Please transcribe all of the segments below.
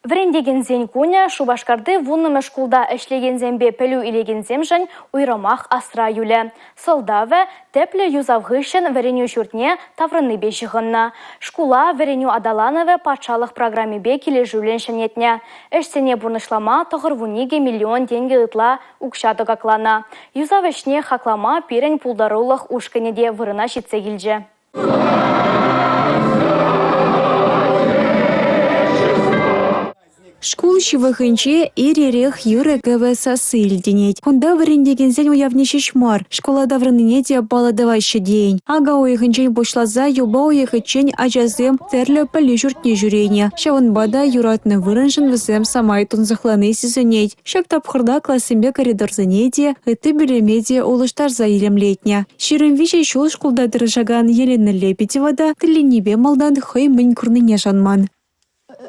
Врендегензен куня Шубашкарды вунныме шкулда эшлегензенбе пелю илегенземжен уйрамах астра юле. Солдаве тепле юзавгышен вереню шуртне таврынны бешіғынна. Шкула вереню адаланове патшалық программебе келе жүлен шенетне. Эшсене бурнышлама тұғырвуниге миллион деньги ытла укшады каклана. Юзавешне хаклама пирен пулдарулық ушканеде вырына шитсе келже. Шкул шивахынче иререх юре ГВС сыльденеть. Хунда варендегензен уявнеше шмар. Школа даврыныне де баладавайшы день. Ага уехынчен пошлаза юба уехычен ажазем терлі пәлі жұртне жүрене. Шаванбада юратны вырыншын візем самайтун захланы сезонеть. Шак тапхырда классымбе коридорзыне де, ыты білемеде улыштар за елемлетне. Ширымвише шул шкулда дырыжаган Елена Лепетевада тіленебе малдан хый мін күрныне жанман.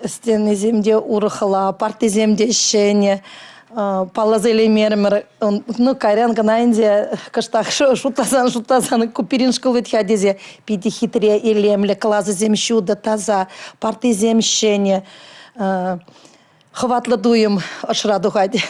Стены земде урыхла, парты земде шене, палазели мермер, ну карян гананде, каштах шутазан купирин школы тхадезе, пити хитре илемле, клазы земщуда таза, парты земщене, хватлы дуем ашраду хаде.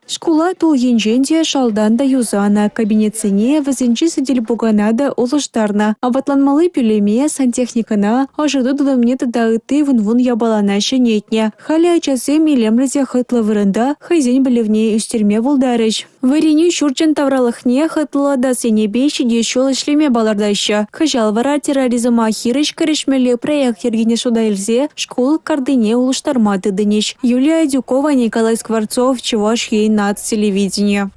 Школа тул енженде шалдан да юзана, кабинетсене візінчі сідель буганада улыштарна. Абатланмалы пюлеме сантехникана, ажыды дудамне тадағыты вун ябалана шенетне. Халі ачасы милемлізе хытлы вырында, хайзен білевне үстерме болдарыш. Вареню шурчен тавралыхне хытлы да сенебе шеде шол ішлеме балардайшы. Хыжалвара терроризм ахирыш кірішмелі проект ергене шудайлзе школ кардыне улыштармады дынеш. Юлия Дюкова, Николай Скворцов, Чуваш Ей над телевидения.